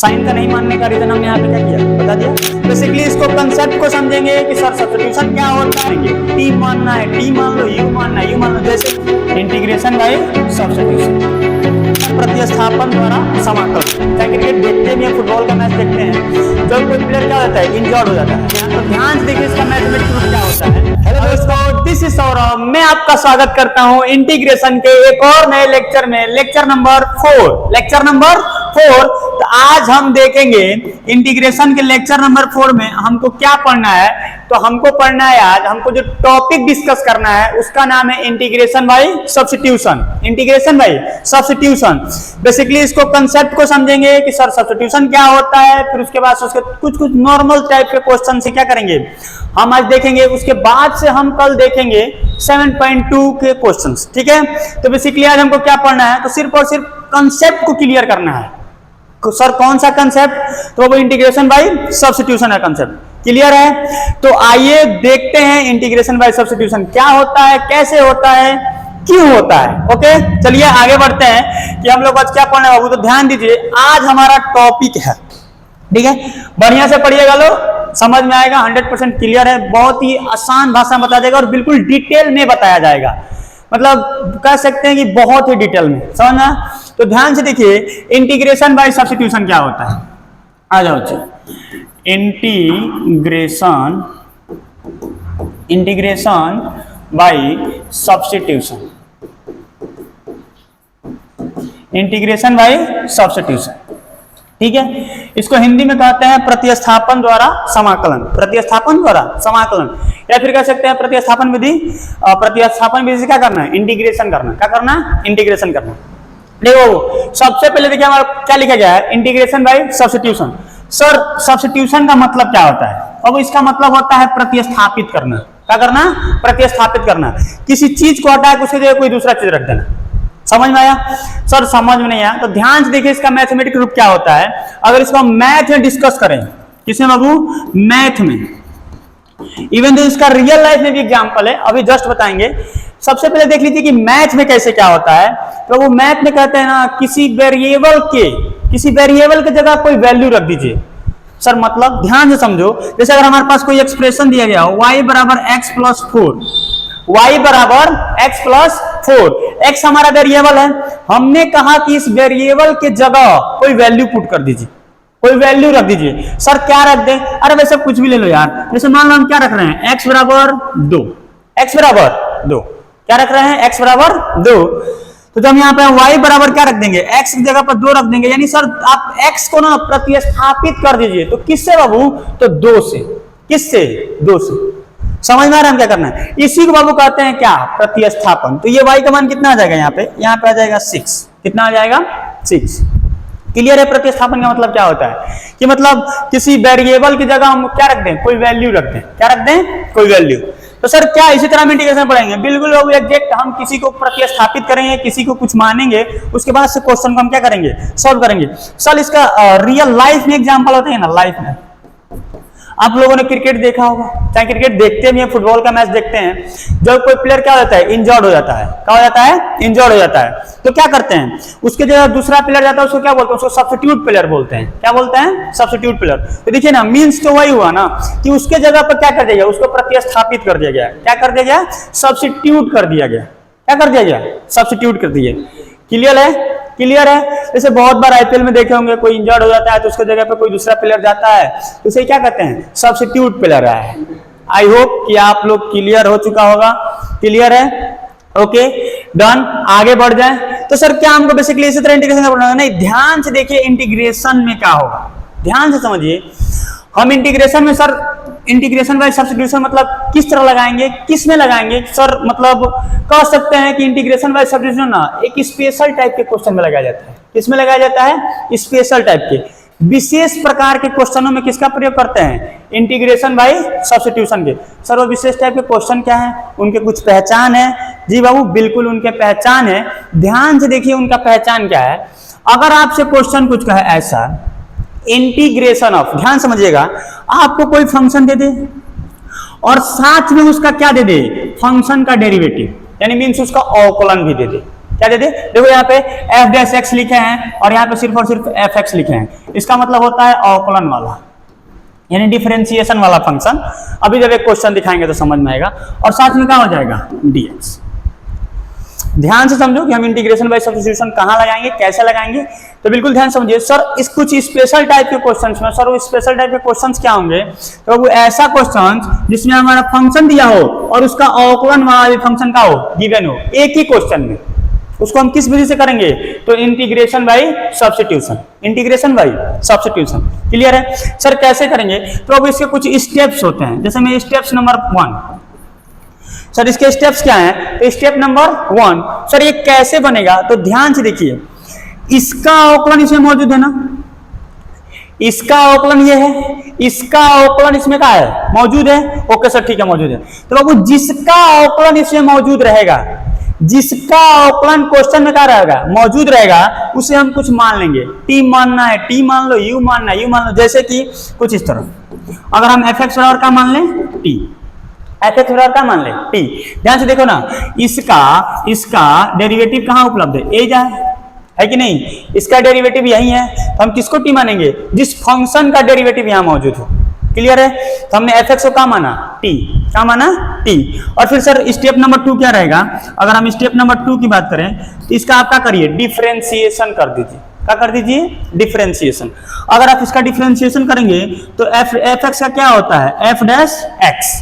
Sign का नहीं मानने का रीजन हमने यहाँ पे क्या किया बता दिया। बेसिकली इसको कंसेप्ट को समझेंगे कि सर सब्स्टिट्यूशन क्या होता है। टी मानना है टी मान लो, यू मानना है यू मान लो, जैसे इंटीग्रेशन बाय सब्स्टिट्यूशन, प्रतिस्थापन द्वारा समाकलन। चाहे क्रिकेट देखते भी हैं, फुटबॉल का मैच देखते हैं, जब कोई प्लेयर क्या होता है इंजर्ड हो जाता है तो ध्यान से देखिए इसका मैथमेटिक्स प्रूफ क्या होता है। हेलो दोस्तों, दिस इज सौरभ, मैं आपका स्वागत करता हूं इंटीग्रेशन के एक और नए लेक्चर में, लेक्चर नंबर 4। तो आज हम देखेंगे इंटीग्रेशन के लेक्चर नंबर 4 में हमको क्या पढ़ना है। तो हमको पढ़ना है आज, हमको जो टॉपिक डिस्कस करना है उसका नाम है integration by substitution. Integration by substitution, basically इसको कंसेप्ट को समझेंगे कि सर सब्स्टिट्यूशन क्या होता है, फिर उसके बाद उसके कुछ नॉर्मल टाइप के क्वेश्चन से क्या करेंगे हम आज देखेंगे। उसके बाद से हम कल देखेंगे 7.2 के क्वेश्चंस, ठीक है। तो बेसिकली आज हमको क्या पढ़ना है, तो सिर्फ और सिर्फ कंसेप्ट को क्लियर करना है। सर कौन सा कंसेप्ट, तो वो इंटीग्रेशन बाय सब्स्टिट्यूशन है। कंसेप्ट क्लियर है, तो आइए देखते हैं इंटीग्रेशन बाय सब्स्टिट्यूशन क्या होता है, कैसे होता है, क्यों होता है। ओके चलिए आगे बढ़ते हैं कि हम लोग आज क्या पढ़ने बाबू। तो ध्यान दीजिए, आज हमारा टॉपिक है, ठीक है, बढ़िया से पढ़िएगा, लो समझ में आएगा, 100% क्लियर है, बहुत ही आसान भाषा में बता देगा और बिल्कुल डिटेल में बताया जाएगा। मतलब कह सकते हैं कि बहुत ही डिटेल में, समझना। तो ध्यान से देखिए इंटीग्रेशन बाय सब्स्टिट्यूशन क्या होता है। आ जाओ integration by substitution, integration by substitution, ठीक है। इसको हिंदी में कहते हैं प्रतिस्थापन द्वारा समाकलन, प्रतिस्थापन द्वारा समाकलन, या फिर कह सकते हैं प्रतिस्थापन विधि। प्रतिस्थापन विधि से क्या करना है, इंटीग्रेशन करना। क्या करना, इंटीग्रेशन करना। देखो सबसे पहले देखिए हमारा क्या लिखा गया है, integration by substitution. Sir substitution का मतलब क्या होता है, अब इसका मतलब होता है प्रतिस्थापित करना। क्या करना, प्रतिस्थापित करना, किसी चीज को हटा के उसकी जगह कोई दूसरा चीज रख देना। समझ में आया। सर समझ में नहीं आया तो ध्यान से देखिए इसका मैथमेटिक रूप क्या होता है। अगर इसको मैथ में डिस्कस करें, किसमें बाबू, मैथ में, इवन तो इसका रियल लाइफ में भी एग्जांपल है, अभी जस्ट बताएंगे। सबसे पहले देख लीजिए कि मैथ में कैसे क्या होता है। तो वो मैथ में कहते हैं ना, किसी वेरिएबल के जगह कोई वैल्यू रख दीजिए। सर मतलब ध्यान से समझो, जैसे अगर हमारे पास कोई एक्सप्रेशन दिया गया हो y बराबर x प्लस 4, y बराबर x प्लस 4, x हमारा वेरिएबल है, हमने कहा कि इस वेरिएबल के जगह कोई वैल्यू पुट कर दीजिए, कोई वैल्यू रख दीजिए। सर क्या रख दें, अरे वैसे कुछ भी ले लो यार, जैसे मान लो हम क्या रख रहे हैं, x बराबर 2, x बराबर 2, क्या रख रहे हैं, x बराबर 2। तो जब यहाँ पे y बराबर क्या रख देंगे, x की जगह पर 2 रख देंगे, यानी सर आप x को ना प्रतिस्थापित कर दीजिए। तो किससे बाबू, तो 2 से, किससे, 2 से। समझ में आ रहा है हम क्या करना है, इसी को बाबू कहते हैं क्या, प्रतिस्थापन। तो ये y का मान कितना आ जाएगा, यहाँ पे आ जाएगा 6, कितना आ जाएगा 6। क्लियर है। प्रतिस्थापन का मतलब क्या होता है कि मतलब किसी वेरिएबल की जगह हम क्या रख दें, कोई वैल्यू रख दें। क्या रख दें, कोई वैल्यू। तो सर क्या इसी तरह हम इंटीग्रेशन पढ़ेंगे, बिल्कुल बाबू एग्जैक्ट। हम किसी को प्रतिस्थापित करेंगे, किसी को कुछ मानेंगे, उसके बाद से क्वेश्चन को हम क्या करेंगे, सॉल्व करेंगे। सर इसका रियल लाइफ में एग्जांपल होते हैं ना, लाइफ में आप लोगों ने क्रिकेट देखा होगा, चाहे क्रिकेट देखते भी हैं, फुटबॉल का मैच देखते हैं, जब कोई प्लेयर क्या होता है, इंजर्ड हो जाता है। क्या हो जाता है, इंजर्ड हो जाता है, तो क्या करते हैं, उसके जगह दूसरा प्लेयर जाता है, उसको क्या बोलते हैं, उसको सब्स्टिट्यूट प्लेयर बोलते हैं। क्या बोलते हैं, सब्स्टिट्यूट प्लेयर। तो देखिए ना, मीन्स तो वही हुआ ना कि उसके जगह पर क्या कर दिया गया, उसको प्रतिस्थापित कर दिया गया। क्या कर दिया गया, सब्स्टिट्यूट कर दिया गया। क्या कर दिया गया, सब्स्टिट्यूट कर दिया। क्लियर है, क्लियर है। जैसे बहुत बार आईपीएल में देखे होंगे, कोई इंजर्ड हो जाता है तो उसके जगह पे कोई दूसरा प्लेयर जाता है, तो उसे क्या कहते हैं, सब्स्टिट्यूट प्लेयर है। आई होप कि आप लोग क्लियर हो चुका होगा। क्लियर है, ओके डन। आगे बढ़ जाए। तो सर क्या हमको बेसिकली इसी तरह इंटीग्रेशन करना है, नहीं, ध्यान से देखिए इंटीग्रेशन में क्या होगा, ध्यान से समझिए। हम इंटीग्रेशन में सर इंटीग्रेशन बाय सब्स्टिट्यूशन मतलब किस तरह लगाएंगे, किस में लगाएंगे। सर मतलब कह सकते हैं कि इंटीग्रेशन बाय सब्स्टिट्यूशन ना एक स्पेशल टाइप के क्वेश्चन में लगाया जाता है। किसमें लगाया जाता है, स्पेशल टाइप के, विशेष प्रकार के क्वेश्चनों में किसका प्रयोग करते हैं, इंटीग्रेशन बाय सब्स्टिट्यूशन के। सर वो विशेष टाइप के क्वेश्चन क्या है, उनके कुछ पहचान है। जी बाबू बिल्कुल उनके पहचान है। ध्यान से देखिए उनका पहचान क्या है। अगर आपसे क्वेश्चन कुछ कहे ऐसा, इंटीग्रेशन ऑफ, ध्यान समझिएगा, आपको कोई फंक्शन दे दे और साथ में उसका क्या दे दे, फंक्शन का डेरिवेटिव, यानी मीन्स उसका अवकलन भी दे दे। क्या दे दे, देखो यहाँ पे एफ डैश एक्स लिखे हैं और यहाँ पे सिर्फ और सिर्फ एफ एक्स लिखे हैं, इसका मतलब होता है अवकलन वाला, यानी डिफरेंशिएशन वाला फंक्शन। अभी जब एक क्वेश्चन दिखाएंगे तो समझ में आएगा। और साथ में क्या हो जाएगा, dx। ध्यान से समझो कि हम इंटीग्रेशन बाय सब्स्टिट्यूशन कहां लगाएंगे, कैसे लगाएंगे, तो बिल्कुल ध्यान समझिए। सर इस कुछ स्पेशल टाइप के क्वेश्चंस में, सर वो स्पेशल टाइप के क्वेश्चंस क्या होंगे, तो वो ऐसा क्वेश्चन जिसमें हमारा फंक्शन दिया हो और उसका अवकलन वाला फंक्शन का हो, गिवन हो एक ही क्वेश्चन में, उसको हम किस विधि से करेंगे, तो integration by substitution, integration by substitution. Clear है सर, कैसे करेंगे, तो अब इसके कुछ स्टेप्स होते हैं। जैसे मैं स्टेप्स नंबर 1, सर इसके स्टेप्स क्या हैं, तो स्टेप नंबर 1 सर ये कैसे बनेगा, तो ध्यान से देखिए, इसका अवकलन इसमें मौजूद है ना, इसका अवकलन ये है, इसका अवकलन इसमें क्या है, मौजूद है। ओके सर ठीक है मौजूद है। तो बाबू जिसका अवकलन इसमें मौजूद रहेगा, जिसका अवकलन क्वेश्चन में क्या रहेगा, मौजूद रहेगा, उसे हम कुछ मान लेंगे। टी मानना है टी मान लो, यू मानना है यू मान लो, जैसे कि कुछ इस तरह। अगर हम एफ एक्स बराबर का मान लें टी, एफ एक्स बराबर का मान लें टी, ध्यान से देखो ना, इसका डेरिवेटिव कहां उपलब्ध है, ए है कि नहीं, इसका डेरिवेटिव यही है, तो हम किसको टी मानेंगे, जिस फंक्शन का डेरिवेटिव यहां मौजूद हो। क्लियर है, तो हमने एफ एक्स को क्या माना, टी, क्या माना, टी। और फिर सर स्टेप नंबर 2 क्या रहेगा, अगर हम स्टेप नंबर 2 की बात करें तो इसका आप क्या करिए, डिफरेंशिएशन कर दीजिए। क्या कर दीजिए, डिफरेंशिएशन। अगर आप इसका डिफरेंशिएशन करेंगे तो एफ एक्स का क्या होता है, F dash x,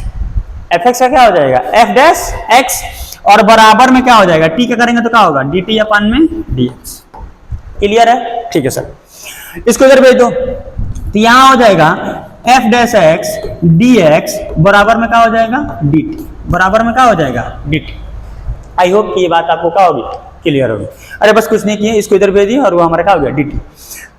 F x का क्या हो जाएगा, एफ डैश एक्स, और बराबर में क्या हो जाएगा, टी का करेंगे तो क्या होगा, डी टी अपान में डी एक्स। क्लियर है, ठीक है सर, इसको इधर भेज दो, तो यहां हो जाएगा F dash x D x बराबर में क्या हो जाएगा, डी टी, बराबर में क्या हो जाएगा, डी टी। आई होप कि ये बात आपको क्या होगी, क्लियर होगी। अरे बस कुछ नहीं किए, इसको इधर भेजिए और वो हमारा क्या हो गया, डी टी।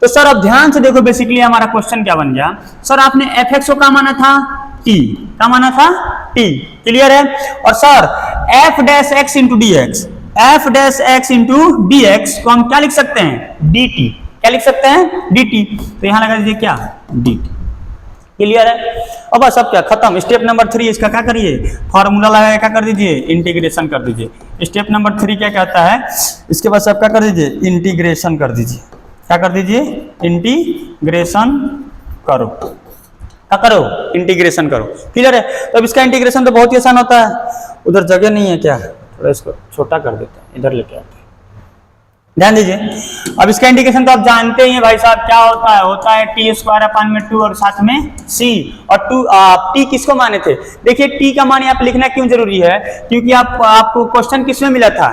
तो सर अब ध्यान से देखो, बेसिकली हमारा क्वेश्चन क्या बन गया, सर आपने एफ एक्स को क्या माना था, टी, क्या माना था, टी। क्लियर है, और sir F dash x into D x, F dash x into D x को हम क्या लिख सकते हैं, डी टी। क्या लिख सकते हैं, डी टी। तो यहां लगा दीजिए क्या, डी टी। क्लियर है, और बस अब क्या खत्म। स्टेप नंबर 3 इसका क्या करिए, फॉर्मूला लगा क्या कर दीजिए, इंटीग्रेशन कर दीजिए। स्टेप नंबर 3 क्या कहता है, इसके बाद आप क्या कर दीजिए, इंटीग्रेशन कर दीजिए। क्या कर दीजिए, इंटीग्रेशन करो, क्या करो, इंटीग्रेशन करो। क्लियर है, तो अब इसका इंटीग्रेशन तो बहुत ही आसान होता है। उधर जगह नहीं है क्या, थोड़ा इसको छोटा कर देते हैं, इधर लेके आते हैं, ध्यान दीजिए। अब इसका इंटीग्रेशन तो आप जानते ही हैं भाई साहब, क्या होता है टी स्क्वायर अपान में 2 और साथ में सी, और 2 टी किसको माने थे, देखिए टी का मान यहाँ पे लिखना क्यों जरूरी है, क्योंकि आपको क्वेश्चन किस में मिला था,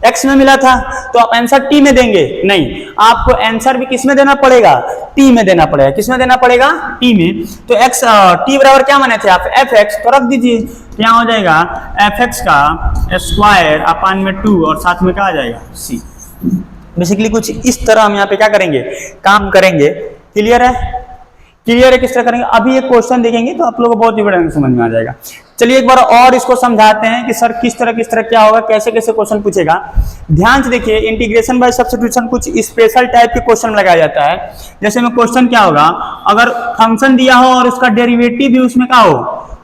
एक्स में मिला था, तो आप आंसर टी में देंगे नहीं, आपको आंसर भी किस में देना पड़ेगा, टी में देना पड़ेगा। किस में देना पड़ेगा, टी में। तो एक्स टी बराबर क्या माने थे आप, एफ एक्स, तो रख दीजिए, क्या हो जाएगा, एफ एक्स का स्क्वायर अपान में 2 और साथ में क्या आ जाएगा, सी। बेसिकली कुछ इस तरह हम यहाँ पे क्या करेंगे, काम करेंगे। क्लियर है, क्लियर है, किस तरह करेंगे, अभी एक क्वेश्चन देखेंगे तो आप लोगों को बहुत ही बड़ा समझ में आ जाएगा। चलिए एक बार और इसको समझाते हैं कि सर किस तरह क्या होगा, कैसे कैसे क्वेश्चन पूछेगा। ध्यान से देखिए, इंटीग्रेशन बाय सब्स्टिट्यूशन कुछ स्पेशल टाइप के क्वेश्चन लगाया जाता है। जैसे में क्वेश्चन क्या होगा, अगर फंक्शन दिया हो और उसका डेरिवेटिव भी उसमें क्या हो,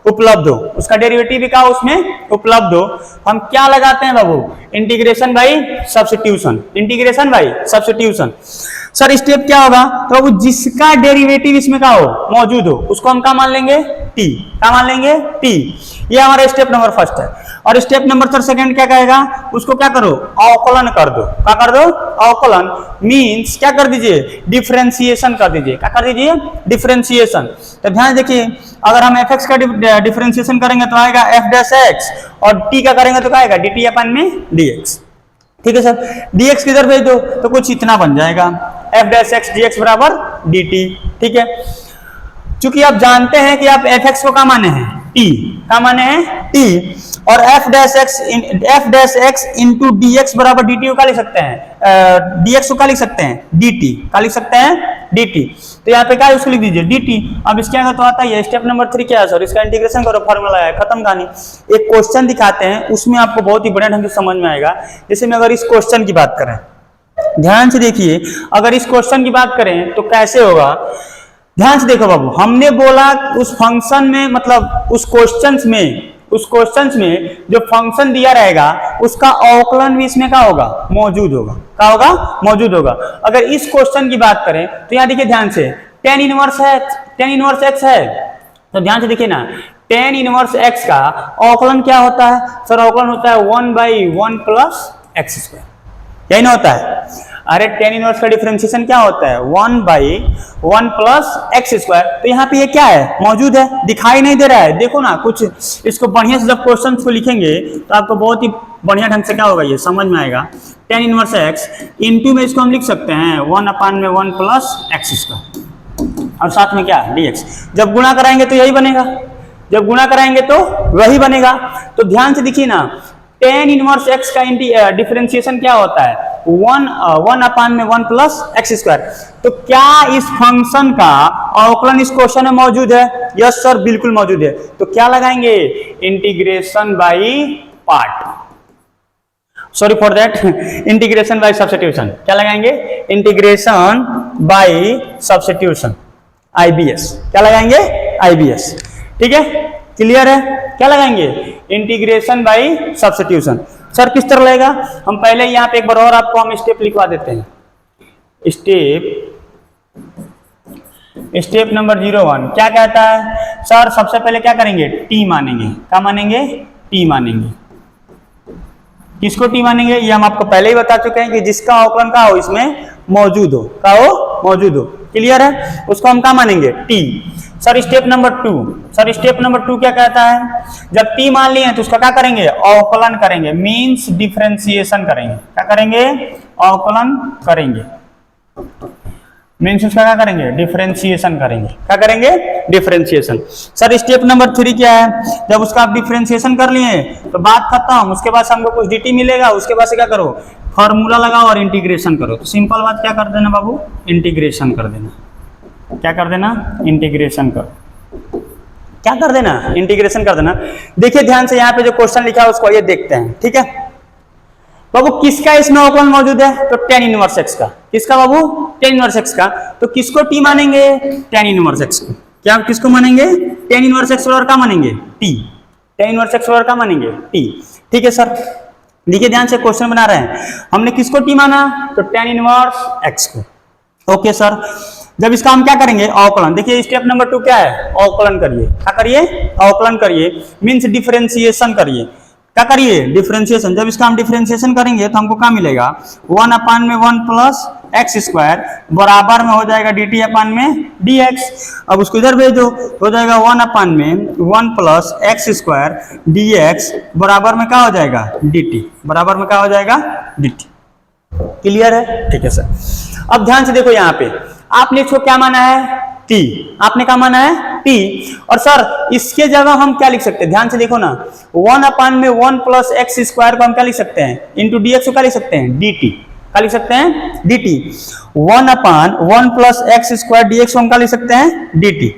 उपलब्ध हो, उसका डेरिवेटिव भी क्या उसमें उपलब्ध हो, हम क्या लगाते हैं बाबू, integration by substitution, integration by substitution. Sir step क्या होगा, तो जिसका डेरिवेटिव इसमें क्या हो, मौजूद हो, उसको हम क्या मान लेंगे, टी। क्या मान लेंगे, टी। ये हमारा स्टेप नंबर 1 है। और स्टेप नंबर 2 क्या कहेगा, उसको क्या करो, अवकलन कर दो। क्या कर दो, अवकलन मींस क्या कर दीजिए, डिफरेंशिएशन कर दीजिए। क्या कर दीजिए, डिफरेंशिएशन। तो ध्यान देखिए, अगर हम एफ एक्स का डिफरेंशिएशन करेंगे तो आएगा एफ डैश एक्स, और टी का करेंगे तो क्या आएगा, डी टी अपन में डी एक्स। ठीक है सर, डी एक्स किधर भेज दो, तो कुछ इतना बन जाएगा, F dash x D x बराबर डी टी। ठीक है, चूंकि आप जानते हैं कि आप एफ एक्स को क्या माने हैं, टी। क्या माने हैं, टी, और F dash x into D x बराबर डी टी को क्या लिख सकते हैं, डी एक्स को क्या लिख सकते हैं, डी टी। क्या लिख सकते हैं, डी टी। तो यहाँ पे क्या उसको लिख दीजिए, डी टी। अब इसके आगे तो आता है स्टेप नंबर 3 क्या है सर, इसका इंटीग्रेशन करो, फॉर्मूला है, खत्म कहानी। एक क्वेश्चन दिखाते हैं, उसमें आपको बहुत ही बढ़िया ढंग से समझ में आएगा। जैसे में अगर इस क्वेश्चन की बात करें, ध्यान से देखिए, अगर इस क्वेश्चन की बात करें तो कैसे होगा, ध्यान से देखो बाबू, हमने बोला उस फंक्शन में, मतलब उस क्वेश्चन में उस क्वेश्चन में जो फंक्शन दिया रहेगा उसका अवकलन भी इसमें क्या होगा, मौजूद होगा। क्या होगा, मौजूद होगा। अगर इस क्वेश्चन की बात करें तो यहाँ देखिए ध्यान से, tan इनवर्स x है, तो ध्यान से देखिए ना, tan इनवर्स x का अवकलन क्या होता है सर, अवकलन होता है 1/1 प्लस एक्स स्क्वायर, यही ना होता है। अरे tan इनवर्स का डिफरेंशिएशन क्या होता है, 1/1 प्लस एक्स स्क्वायर। तो यहाँ पे ये क्या है, मौजूद है, दिखाई नहीं दे रहा है। देखो ना, कुछ इसको बढ़िया से जब क्वेश्चन को लिखेंगे तो आपको बहुत ही बढ़िया ढंग से क्या होगा, ये समझ में आएगा। tan इनवर्स x इनटू में इसको हम लिख सकते हैं 1/1 प्लस एक्स स्क्वायर, और साथ में क्या, dx। जब गुणा कराएंगे तो यही बनेगा, जब गुणा कराएंगे तो वही बनेगा। तो ध्यान से देखिए ना, tan इनवर्स x का डिफरेंशिएशन क्या होता है, 1/1 प्लस एक्स स्क्वायर। तो क्या इस फंक्शन का अवकलन इस क्वेश्चन में मौजूद है? यस सर, बिल्कुल मौजूद है। तो क्या लगाएंगे, integration by part, sorry for that, integration by substitution. क्या लगाएंगे, इंटीग्रेशन बाई सब्स्टिट्यूशन, IBS। क्या लगाएंगे, IBS। ठीक है, क्लियर है। क्या लगाएंगे, इंटीग्रेशन बाई सब्स्टिट्यूशन। सर किस तरह लगेगा, हम पहले यहाँ पे एक बार और आपको हम स्टेप लिखवा देते हैं। स्टेप नंबर 01 क्या कहता है सर, सबसे पहले क्या करेंगे, टी मानेंगे। क्या मानेंगे, टी मानेंगे। किसको टी मानेंगे, ये हम आपको पहले ही बता चुके हैं कि जिसका अवकलन का हो इसमें मौजूद हो, का हो, मौजूद हो। क्लियर है, उसको हम क्या मानेंगे, T. Sir step number 2, sir step number 2 क्या कहता है, जब टी मान लिए तो उसका क्या करेंगे, अवकलन करेंगे, मींस डिफरेंशिएशन करेंगे। क्या करेंगे, अवकलन करेंगे, मींस उसका क्या करेंगे, डिफरेंशिएशन करेंगे। क्या करेंगे, डिफरेंशिएशन। सर स्टेप नंबर 3 क्या है, जब उसका आप डिफरेंशिएशन कर लिए तो बात खत्म, उसके बाद हमको कुछ dt मिलेगा, उसके बाद से क्या करो, फॉर्मूला लगाओ और इंटीग्रेशन करो। तो सिंपल बात क्या कर देना बाबू, इंटीग्रेशन कर देना। क्या कर देना, इंटीग्रेशन करो। क्या कर देना, इंटीग्रेशन कर देना। देखिए ध्यान से, यहाँ पे जो क्वेश्चन लिखा है उसको ये देखते हैं। ठीक है बाबू, किसका इसमें अवकलन मौजूद है, तो tan इनवर्स x का। किसका बाबू, tan इनवर्स x का। तो किसको t मानेंगे, tan इनवर्स x को। क्या किसको मानेंगे, tan इनवर्स x और क्या मानेंगे, t। tan इनवर्स x और क्या मानेंगे, t। ठीक है सर, देखिए ध्यान से क्वेश्चन बना रहे हैं, हमने किसको t माना, तो tan इनवर्स x को। ओके सर, जब इसका हम क्या करेंगे, अवकलन। देखिए स्टेप नंबर 2 क्या है, अवकलन करिए। क्या करिए, अवकलन करिए, मींस डिफरेंशिएशन करिए। क्या करिए, डिफरेंशिएशन। जब इसका हम डिफरेंशिएशन करेंगे तो हमको क्या मिलेगा, 1/1 प्लस एक्स स्क्वायर बराबर में हो जाएगा dt/dx। अब उसको इधर भेज दो, हो जाएगा 1/1 प्लस एक्स स्क्वायर dx बराबर में क्या हो जाएगा, dt। बराबर में क्या हो जाएगा, dt। क्लियर है, ठीक है सर। अब ध्यान से देखो, यहाँ पे आपने इसको क्या माना है, t। आपने क्या माना है, t। और सर इसके जगह हम क्या लिख सकते हैं, ध्यान से देखो ना, 1/1 प्लस एक्स स्क्वायर को हम क्या लिख सकते हैं, इंटू dx को क्या लिख सकते हैं, dt। क्या लिख सकते हैं, dt। 1/1 plus x square dx को हम क्या लिख सकते हैं, dt।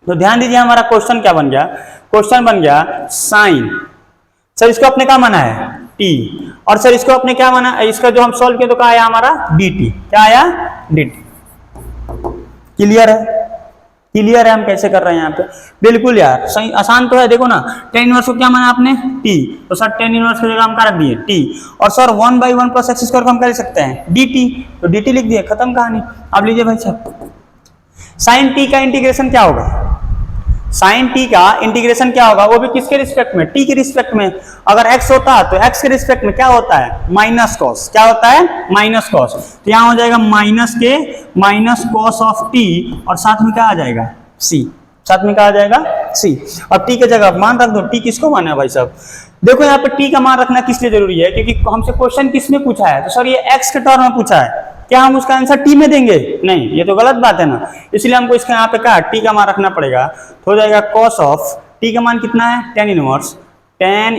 तो ध्यान दीजिए, हमारा क्वेश्चन क्या बन गया, क्वेश्चन बन गया साइन। सर इसको अपने क्या माना है, t। और सर इसको अपने क्या माना, इसका जो हम सॉल्व किया तो क्या आया हमारा, dt। क्या आया, dt। क्लियर है, क्लियर है हम कैसे कर रहे हैं यहाँ पे, बिल्कुल यार सही, आसान तो है। देखो ना, tan इनवर्स को क्या माना आपने, t। तो सर tan इनवर्स की जगह हम क्या रख दिए, t। और सर 1/1 प्लस एक्स स्क्वायर को हम क्या लिख सकते हैं, dt। तो dt लिख दिए, खत्म कहानी। अब लीजिए भाई साहब, साइन t का इंटीग्रेशन क्या होगा, साइन t का इंटीग्रेशन क्या होगा, वो भी किसके रिस्पेक्ट में, t के रिस्पेक्ट में। अगर x होता है तो x के रिस्पेक्ट में क्या होता है, माइनस कॉस। क्या होता है, माइनस कॉस। तो यहाँ हो जाएगा माइनस कॉस ऑफ t, और साथ में क्या आ जाएगा, c। साथ में क्या आ जाएगा, c। और t के जगह मान रख दो, t किसको माना है भाई साहब। देखो यहाँ पे t का मान रखना किस लिए जरूरी है, क्योंकि हमसे क्वेश्चन किस में पूछा है, तो सर ये x के टर्म में पूछा है, क्या हम उसका आंसर t में देंगे, नहीं, ये तो गलत बात है ना। इसलिए हमको इसका यहाँ पे क्या, t का मान रखना पड़ेगा। तो हो जाएगा cos ऑफ t का मान कितना है, tan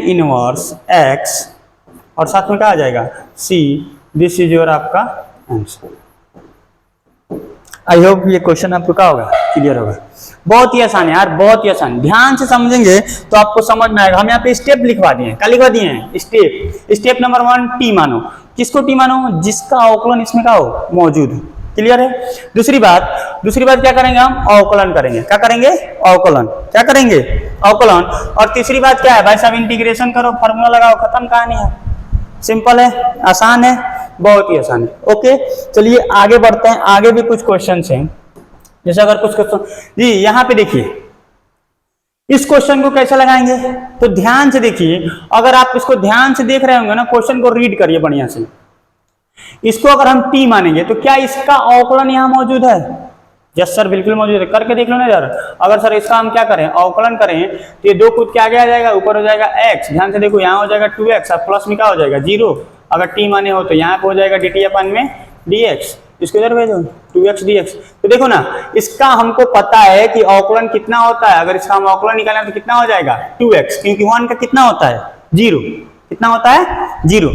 इनवर्स x, और साथ में क्या आ जाएगा, c। दिस इज योर आपका आंसर। आई होप ये क्वेश्चन आपको क्या होगा, क्लियर होगा। बहुत ही आसान है यार, बहुत ही आसान। ध्यान से समझेंगे तो आपको समझ में आएगा। हम यहाँ पे स्टेप लिखवा दिए हैं, क्या लिखवा दिए हैं, स्टेप। स्टेप नंबर 1, टी मानो। किसको टी मानो, जिसका अवकलन इसमें क्या हो, मौजूद हो। क्लियर है। दूसरी बात क्या करेंगे हम, अवकलन करेंगे। क्या करेंगे, अवकलन। क्या करेंगे, अवकलन। और तीसरी बात क्या है भाई साहब, इंटीग्रेशन करो, फार्मूला लगाओ, खत्म कहानी है। सिंपल है, आसान है, बहुत ही आसान है। ओके चलिए आगे बढ़ते हैं। आगे भी कुछ क्वेश्चन हैं, जैसे अगर कुछ क्वेश्चन जी यहाँ पे देखिए, इस क्वेश्चन को कैसे लगाएंगे, तो ध्यान से देखिए। अगर आप इसको ध्यान से देख रहे होंगे ना, क्वेश्चन को रीड करिए बढ़िया से। इसको अगर हम टी मानेंगे तो क्या इसका अवकलन यहाँ मौजूद है? यस सर बिल्कुल मौजूद है। करके देख लो ना यार। अगर सर इसका हम क्या करें, अवकलन करें, तो ये 2 कूद के आगे आ जाएगा, ऊपर हो जाएगा x। ध्यान से देखो, यहाँ हो जाएगा 2x और प्लस में क्या हो जाएगा 0। अगर टी माने हो तो यहाँ पे हो जाएगा dt अपन में dx। इसको इधर भेजो 2x dx। तो देखो ना, इसका हमको पता है कि अवकलन कितना होता है। अगर इसका हम अवकलन निकालें तो कितना हो जाएगा 2x, क्योंकि 1 का कितना होता है 0। कितना होता है 0।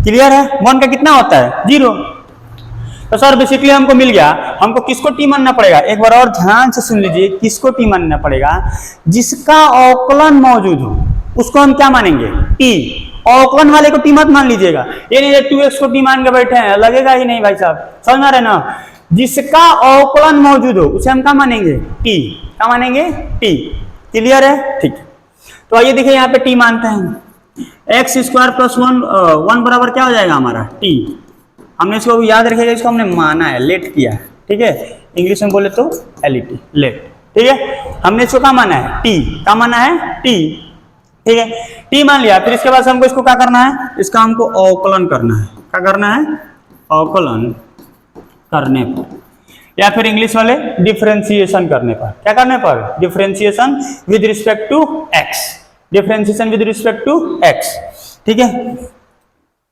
क्लियर है, 1 का कितना होता है 0। तो सर बेसिकली हमको मिल गया। हमको किसको टी मानना पड़ेगा, एक बार और ध्यान से सुन लीजिए। किसको टी मानना पड़ेगा, जिसका अवकलन मौजूद हो उसको हम क्या मानेंगे, टी। अवकलन वाले को टी मत मान लीजिएगा। ये नहीं 2x को टी मान के बैठे हैं, लगेगा ही नहीं भाई साहब, समझ में आ रहे ना। जिसका अवकलन मौजूद हो उसे हम क्या मानेंगे, टी। क्या मानेंगे, टी। क्लियर है, ठीक। तो आइए देखिए यहाँ पे टी मानते हैं। x² + 1 बराबर क्या हो जाएगा हमारा टी। हमने इसको याद रखिएगा, इसको हमने माना है, लेट किया है, ठीक है। इंग्लिश में बोले तो LET, लेट, ठीक है। हमने इसको क्या माना है, टी। क्या माना है, टी, ठीक है। टी मान लिया, फिर इसके बाद हमको इसको क्या करना है, इसका हमको अवकलन करना है। क्या करना है, अवकलन करने पर, या फिर इंग्लिश वाले डिफरेंशिएशन करने पर। क्या करने पर, differentiation with respect to x। Differentiation with respect to x, ठीक है।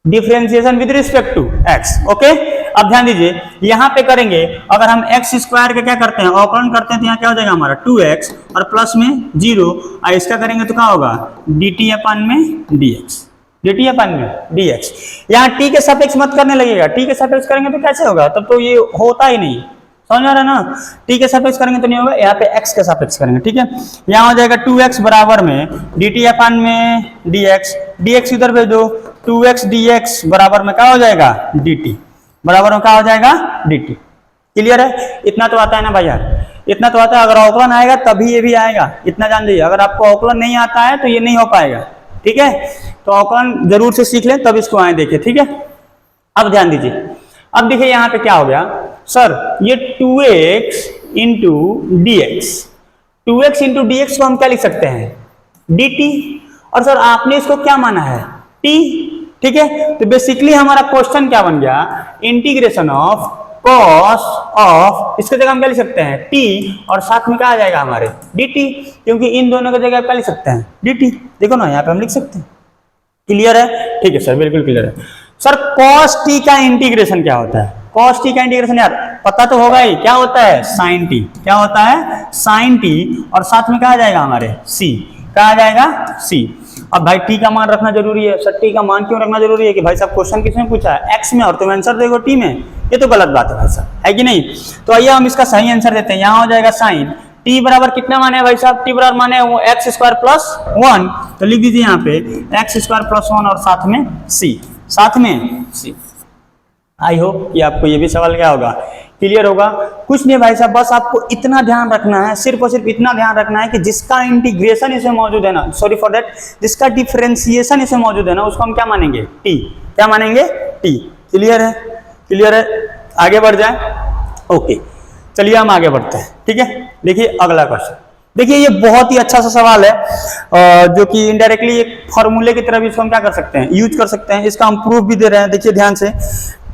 Differentiation with respect to x, okay. अब ध्यान दीजिए, यहां पे करेंगे, अगर हम x² का क्या करते हैं, अवकलन करते हैं, तो यहाँ क्या हो जाएगा हमारा 2x और प्लस में 0, और इसका करेंगे तो क्या होगा dt अपन में dx। dt अपन में dx। यहाँ t के सापेक्ष मत करने लगेगा, t के सापेक्ष करेंगे तो कैसे होगा, तब तो ये होता ही नहीं, समझ आ रहा है ना। t के सापेक्ष करेंगे तो नहीं होगा, यहाँ पे x के सापेक्ष करेंगे, ठीक है। यहाँ हो जाएगा 2x बराबर में dt अपन में dx। dx इधर भेज दो, 2x dx बराबर में क्या हो जाएगा dt, बराबर में क्या हो जाएगा dt। क्लियर है, इतना तो आता है ना भाई यार, इतना तो आता है। अगर अवकलन आएगा तभी ये भी आएगा, इतना जान लीजिए। अगर आपको अवकलन नहीं आता है तो ये नहीं हो पाएगा, ठीक है। तो अवकलन जरूर से सीख लें, तब इसको आए देखे, ठीक है। अब ध्यान दीजिए, अब देखिए यहाँ पे क्या हो गया सर, ये 2x into dx। 2x into dx को हम क्या लिख सकते हैं, dt। और सर आपने इसको क्या माना है, t, ठीक है। तो बेसिकली हमारा क्वेश्चन क्या बन गया, इंटीग्रेशन ऑफ कॉस ऑफ, इसके जगह हम क्या लिख सकते हैं t, और साथ में क्या आ जाएगा हमारे dt, क्योंकि इन दोनों की जगह क्या लिख सकते हैं dt। देखो ना यहाँ पे हम लिख सकते हैं। क्लियर है, ठीक है सर बिल्कुल क्लियर है। सर cos t का इंटीग्रेशन क्या होता है, cos t का इंटीग्रेशन यार पता तो होगा ही, क्या होता है sin t। क्या होता है sin t, और साथ में क्या आ जाएगा हमारे c। क्या आ जाएगा c। अब भाई t का मान रखना जरूरी है। सर t का मान क्यों रखना जरूरी है, कि भाई साहब क्वेश्चन किसमें पूछा है, x में, और तुम आंसर देखो t में, ये तो गलत बात है भाई साहब, है कि नहीं। तो आइए हम इसका सही आंसर देते हैं। यहाँ हो जाएगा sin t बराबर कितना माने भाई साहब, t बराबर माने वो x² + 1, तो लिख दीजिए यहाँ पे x² + 1 और साथ में c, साथ में c। आई होप कि आपको ये भी सवाल क्या होगा, क्लियर होगा। कुछ नहीं भाई साहब, बस आपको इतना ध्यान रखना है, सिर्फ और सिर्फ इतना ध्यान रखना है कि जिसका इंटीग्रेशन इसमें मौजूद है ना, सॉरी फॉर दैट, जिसका डिफरेंशिएशन इसमें मौजूद है ना, उसको हम क्या मानेंगे t। क्या मानेंगे t। क्लियर है, क्लियर है। आगे बढ़ जाए, ओके चलिए हम आगे बढ़ते हैं, ठीक है। देखिए अगला क्वेश्चन, देखिए ये बहुत ही अच्छा सा सवाल है, जो कि इनडायरेक्टली एक फॉर्मूले की तरह भी इसको हम क्या कर सकते हैं, यूज कर सकते हैं। इसका हम प्रूफ भी दे रहे हैं, देखिए ध्यान से।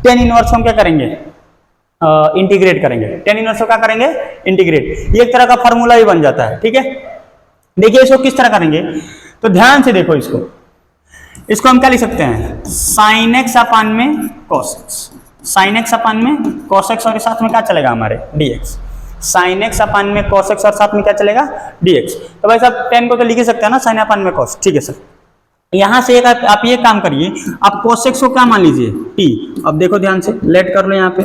tan इनवर्स हम क्या करेंगे, इंटीग्रेट करेंगे। tan इनवर्स क्या करेंगे, इंटीग्रेट। ये एक तरह का फॉर्मूला ही बन जाता है, ठीक है। देखिए इसको किस तरह करेंगे, तो ध्यान से देखो, इसको हम क्या लिख सकते हैं, sin x अपन में cos x। sin x अपन में cos x, और साथ में क्या चलेगा हमारे dx। sin x अपन में cos x और साथ में क्या चलेगा dx। तो भाई साहब tan को तो लिख ही सकते हैं ना, sin अपन में cos, ठीक है सर। यहां से एक आप ये काम करिए, आप cos x को क्या मान लीजिए t। अब देखो ध्यान से, लेट कर लो यहाँ पे,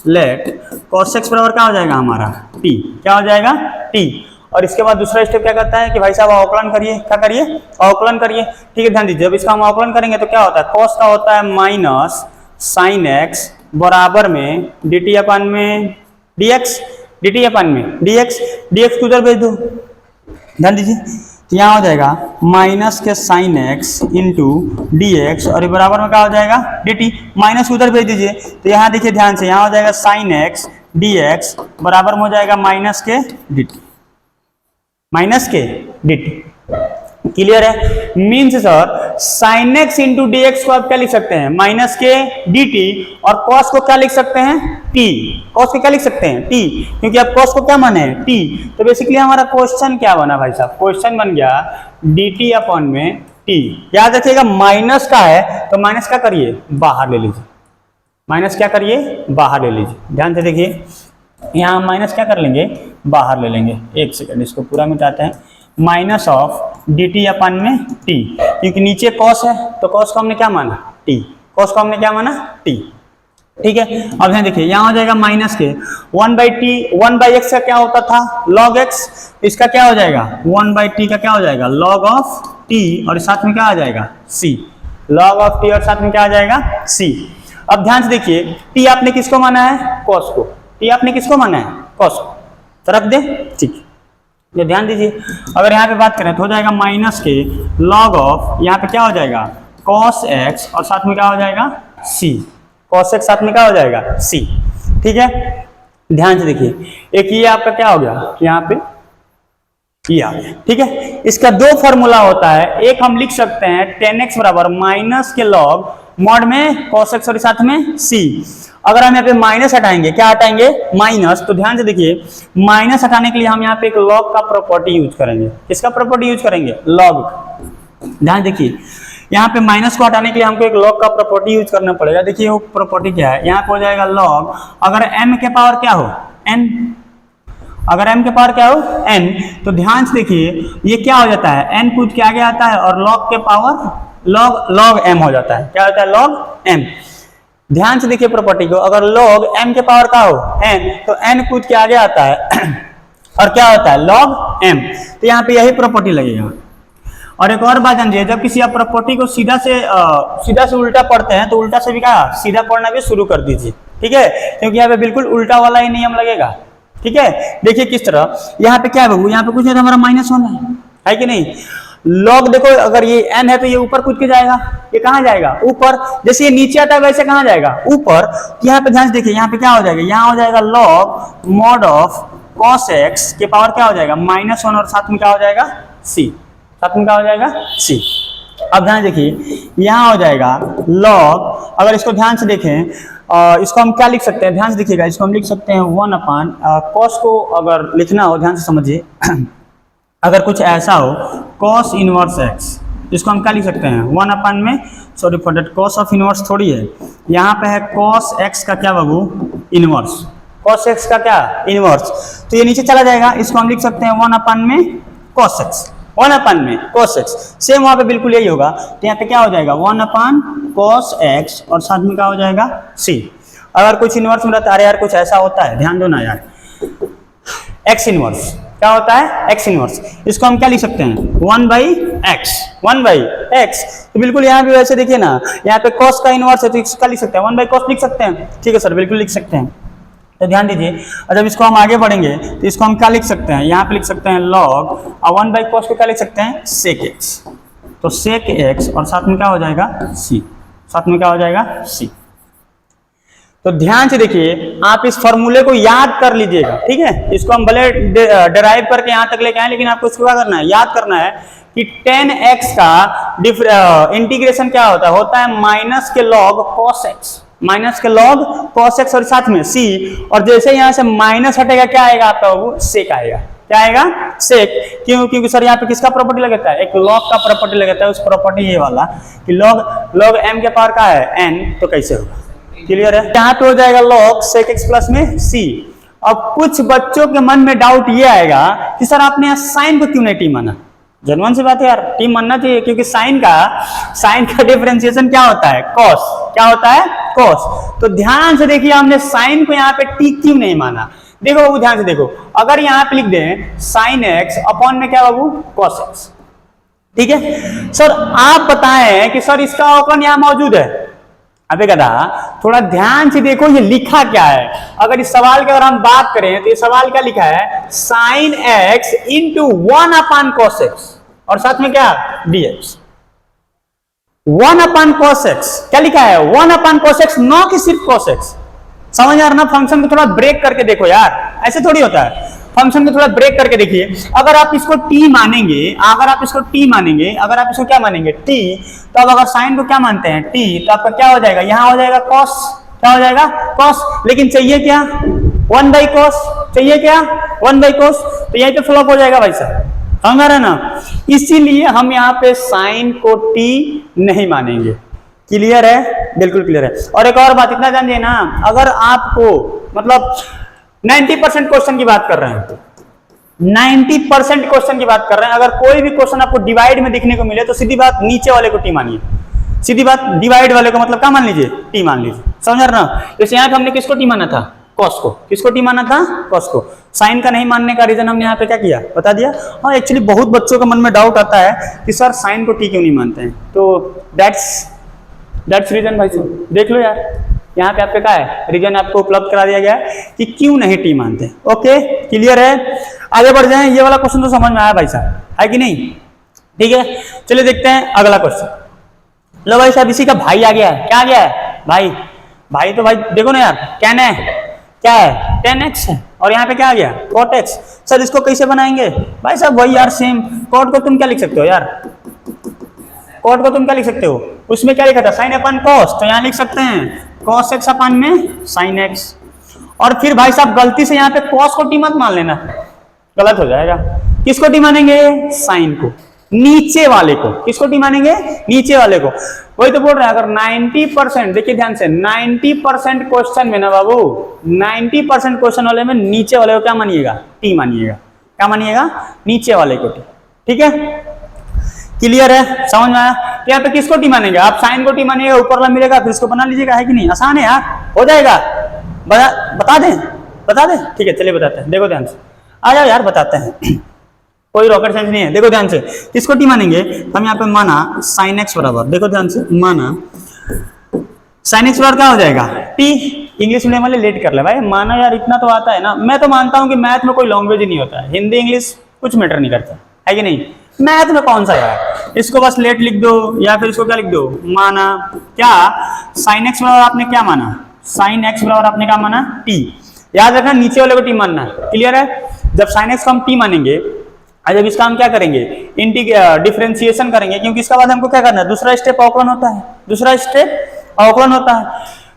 लेट cos x बराबर क्या हो जाएगा हमारा t। क्या हो जाएगा t। और इसके बाद दूसरा स्टेप क्या करता है कि भाई साहब अवकलन करिए। क्या करिए, अवकलन करिए, ठीक है। ध्यान दीजिए, जब इसका हम अवकलन करेंगे तो क्या होता है, cos का होता है माइनस sin x बराबर में डी टी अपन में डी एक्स, डी टी अपन में डी एक्स, डी एक्स को उधर भेज दो, ध्यान दीजिए। तो यहाँ हो जाएगा माइनस के sine x into D x और बराबर में क्या हो जाएगा डी टी, माइनस को उधर भेज दीजिए। तो यहाँ देखिए ध्यान से, यहाँ हो जाएगा साइन एक्स डी एक्स बराबर में हो जाएगा माइनस के डी टी, माइनस के डी टी। क्लियर है? Means sir sine x into D x को आप क्या लिख सकते हैं माइनस के डी टी, और कॉस को क्या लिख सकते हैं टी, कॉस को क्या लिख सकते हैं टी, क्योंकि अब कॉस को क्या माने है टी। तो बेसिकली हमारा क्वेश्चन क्या बना भाई साहब, क्वेश्चन बन गया डी टी अपॉन में टी। याद रखिएगा माइनस का है तो माइनस क्या करिए बाहर ले लीजिए, माइनस क्या करिए बाहर ले लीजिए। ध्यान से देखिए, यहाँ माइनस क्या कर लेंगे बाहर ले लेंगे। एक सेकंड इसको पूरा मिटाते हैं। माइनस ऑफ डी टी अपन में टी, क्योंकि नीचे कॉस है तो कॉस को हमने क्या माना टी, कॉस को हमने क्या माना टी। ठीक है, अब यहाँ देखिए यहाँ हो जाएगा माइनस के 1/t, 1/x का क्या होता था log x, इसका क्या हो जाएगा 1/t का क्या हो जाएगा log ऑफ t और साथ में क्या आ जाएगा c, log ऑफ t और साथ में क्या आ जाएगा c। अब ध्यान से देखिए t आपने किसको माना है cos को, t आपने किसको माना है cos को, तो रख दे। ठीक है, ये ध्यान दीजिए। अगर यहाँ पे बात करें तो हो जाएगा माइनस के log ऑफ, यहाँ पे क्या हो जाएगा cos x और साथ में क्या हो जाएगा c, cos x साथ में क्या हो जाएगा c। ठीक है, ध्यान से देखिए, एक ये आपका क्या हो गया यहाँ पे ये आ गया। ठीक है, इसका दो फॉर्मूला होता है, एक हम लिख सकते हैं tan x बराबर माइनस के log मॉड में cos x और साथ में c। अगर हम यहाँ पे माइनस हटाएंगे, क्या हटाएंगे माइनस, तो ध्यान से देखिए माइनस हटाने के लिए हम यहाँ पे एक लॉग का प्रॉपर्टी यूज करेंगे। किसका प्रॉपर्टी यूज करेंगे लॉग। ध्यान देखिए यहाँ पे माइनस को हटाने के लिए हमको एक लॉग का प्रॉपर्टी यूज करना पड़ेगा। देखिए वो प्रॉपर्टी क्या है, यहाँ पे हो जाएगा लॉग, अगर m के पावर क्या हो n, अगर m के पावर क्या हो n, तो ध्यान से देखिए ये क्या हो जाता है n कूद के आगे आता है और log के पावर log m हो जाता है। क्या होता है log m। ध्यान से देखिए प्रॉपर्टी को, अगर log m के पावर का हो n, तो n कूद के आगे आता है और क्या होता है log m। तो यहाँ पे यही प्रॉपर्टी लगेगा। और एक और बात जानिए, जब किसी आप प्रॉपर्टी को सीधा से उल्टा पढ़ते हैं तो उल्टा से भी क्या सीधा पढ़ना भी शुरू कर दीजिए। ठीक है, क्योंकि यहाँ पे बिल्कुल उल्टा वाला ही नियम लगेगा। ठीक है, देखिए किस तरह, यहाँ पे क्या है बाबू, यहाँ पे कुछ नहीं, हमारा माइनस होना है कि नहीं। लॉग देखो अगर ये n है तो ये ऊपर कूद के जाएगा, ये कहाँ जाएगा ऊपर, जैसे ये नीचे आता है वैसे कहाँ जाएगा ऊपर। यहाँ पे ध्यान से देखिए, यहाँ पे क्या हो जाएगा, यहाँ हो जाएगा log mod of cos x के पावर क्या हो जाएगा -1 और साथ में क्या हो जाएगा c, साथ में क्या हो जाएगा c। अब ध्यान देखिए यहाँ हो जाएगा log, अगर इसको ध्यान से देखें इसको हम क्या लिख सकते हैं, ध्यान से देखिएगा, इसको हम लिख सकते हैं 1 cos को अगर लिखना हो ध्यान से समझिए अगर कुछ ऐसा हो cos इनवर्स x, इसको हम क्या लिख सकते हैं 1 में, sorry for that cos of inverse थोड़ी है, यहाँ पे है cos x का क्या बाबू इनवर्स, cos x का क्या इनवर्स, तो ये नीचे चला जाएगा, इसको हम लिख सकते हैं 1 में cos x, 1 में cos x। सेम वहाँ पे बिल्कुल यही होगा, तो यहाँ पे क्या हो जाएगा 1 cos x और साथ में क्या हो जाएगा c। अगर कुछ इनवर्स में रहता है, अरे यार कुछ ऐसा होता है, ध्यान दो ना यार, x इनवर्स क्या होता है x इनवर्स, इसको हम क्या लिख सकते हैं 1/x, 1/x। तो बिल्कुल यहाँ भी वैसे देखिए ना, यहाँ पे cos का इनवर्स है तो इसका लिख सकते हैं 1/cos लिख सकते हैं। ठीक है सर, बिल्कुल लिख सकते हैं। तो ध्यान दीजिए, और जब इसको हम आगे बढ़ेंगे तो इसको हम क्या लिख सकते हैं, यहाँ पे लिख सकते हैं log, और 1/cos को क्या लिख सकते हैं sec x, तो sec x और साथ में क्या हो जाएगा c, साथ में क्या हो जाएगा c। तो ध्यान से देखिए, आप इस फॉर्मूले को याद कर लीजिएगा। ठीक है, इसको हम भले डिराइव करके यहाँ तक लेके आए, लेकिन आपको इसको क्या करना है, याद करना है कि tan x का इंटीग्रेशन क्या होता है माइनस के log cos x, माइनस के log cos x और साथ में c, और जैसे यहाँ से माइनस हटेगा क्या आएगा आपका वो sec आएगा। क्या आएगा sec, क्यों, क्योंकि सर यहाँ पे किसका प्रॉपर्टी लगाता है, एक log का प्रॉपर्टी लगाता है, उस प्रॉपर्टी ये वाला कि log m के पावर का है n, तो कैसे होगा। क्लियर है, यहाँ पे हो जाएगा log sec x प्लस में c। अब कुछ बच्चों के मन में डाउट ये आएगा कि सर आपने यहाँ साइन को क्यों नहीं टी माना। जनवन सी बात है यार, टी मानना चाहिए, क्योंकि साइन का डिफरेंशिएशन क्या होता है cos, क्या होता है cos। तो ध्यान से देखिए, हमने साइन को यहाँ पे टी क्यों नहीं माना। देखो बाबू ध्यान से देखो, अगर यहाँ पे लिख दें sin x अपॉन में क्या बाबू cos x। ठीक है सर, आप बताएं कि सर इसका अवकलन यहाँ मौजूद है, अबे गधा, थोड़ा ध्यान से देखो ये लिखा क्या है। अगर इस सवाल की अगर हम बात करें तो ये सवाल क्या लिखा है, sine x into 1/cos x और साथ में क्या dx। 1/cos x क्या लिखा है, 1/cos x, न कि सिर्फ cos x। समझ आ रहा ना, फंक्शन को थोड़ा ब्रेक करके देखो यार, ऐसे थोड़ी होता है। फंक्शन को थोड़ा ब्रेक करके देखिए। अगर आप इसको t मानेंगे, अगर आप इसको t मानेंगे, अगर आप इसको क्या मानेंगे t, तो अब अगर साइन को क्या मानते हैं t, तो आपका क्या हो जाएगा, यहां हो जाएगा cos, क्या हो जाएगा cos, लेकिन चाहिए क्या 1/cos, चाहिए क्या 1/cos, तो यहीं पे फ्लॉप हो जाएगा भाई साहब, समझ रहे ना। इसीलिए हम यहाँ पे साइन को t नहीं मानेंगे। क्लियर है, बिल्कुल क्लियर है। और एक और बात, इतना जानिए ना, अगर आपको मतलब 90% क्वेश्चन की बात कर रहे हैं, 90% क्वेश्चन की बात कर रहे हैं, अगर कोई भी क्वेश्चन आपको डिवाइड में दिखने को मिले तो सीधी बात नीचे वाले को टी मानिए, सीधी बात डिवाइड वाले को मतलब क्या मान लीजिए, टी मान लीजिए। समझ रहे ना। जैसे यहाँ पे हमने किसको टी माना था, कॉस को। किसको टी माना था, कॉस को। साइन का नहीं मानने का रीजन हमने यहाँ पे क्या किया बता दिया। हाँ, एक्चुअली बहुत बच्चों के मन में डाउट आता है कि सर साइन को टी क्यों नहीं मानते हैं, तो दैट्स रीजन भाई साहब, देख लो यार, यहाँ पे आपके क्या है रीजन आपको उपलब्ध करा दिया गया है कि क्यों नहीं टी मानते। ओके, क्लियर है। आगे बढ़ जाएं, ये वाला क्वेश्चन तो समझ में आया भाई साहब, है कि नहीं। ठीक है, चलिए देखते हैं अगला क्वेश्चन। लो भाई साहब, इसी का भाई आ गया है। क्या आ गया है, भाई। भाई तो भाई देखो ना यार, tan है क्या है, tan x है, और यहाँ पे क्या आ गया cot x। सर इसको कैसे बनाएंगे भाई साहब, वही यार सेम। cot को तुम क्या लिख सकते हो यार, cot को तुम क्या लिख सकते हो, उसमें क्या लिखा था sin अपन cos, तो यहाँ लिख सकते हैं cos x अपन में sin x। और फिर भाई साहब गलती से यहाँ पे cos को टी मत मान लेना, गलत हो जाएगा। किसको टी मानेंगे, sin को, नीचे वाले को। किसको टी मानेंगे, नीचे वाले को। वही तो बोल रहे हैं, अगर 90%, देखिए ध्यान से, 90% क्वेश्चन में ना बाबू, 90% क्वेश्चन वाले में नीचे वाले को क्या मानिएगा, टी मानिएगा। क्या मानिएगा, नीचे वाले को टी। ठीक है, क्लियर है, समझ में आया। तो यहाँ पे किसको टी मानेंगे, आप साइन को टी मानिएगा, ऊपर वाला मिलेगा फिर इसको बना लीजिएगा, है कि नहीं। आसान है यार, हो जाएगा। बता दें, ठीक है चलिए बताते हैं। देखो ध्यान से, आ जाओ यार बताते हैं, कोई रॉकेट साइंस नहीं है। देखो ध्यान से, किसको टी मानेंगे हम, यहाँ पे माना साइन एक्स बराबर, देखो ध्यान से, माना साइन एक्स बराबर क्या हो जाएगा टी। इंग्लिश मीडियम वाले लेट कर ले भाई, माना यार, इतना तो आता है ना। मैं तो मानता हूँ कि मैथ में कोई लैंग्वेज ही नहीं होता है, हिंदी इंग्लिश कुछ मैटर नहीं करता, है कि नहीं। मैथ में कौन सा यार, इसको बस लेट लिख दो या फिर इसको क्या लिख दो, माना क्या साइन एक्स बराबर आपने क्या माना, साइन एक्स बराबर आपने क्या माना टी। याद रखना नीचे वाले को टी मानना है, क्लियर है। जब साइन एक्स को हम टी मानेंगे, जब इसका हम क्या करेंगे, डिफरेंशिएशन करेंगे, क्योंकि इसके बाद हमको क्या करना है, दूसरा स्टेप अवकलन होता है, दूसरा स्टेप अवकलन होता है।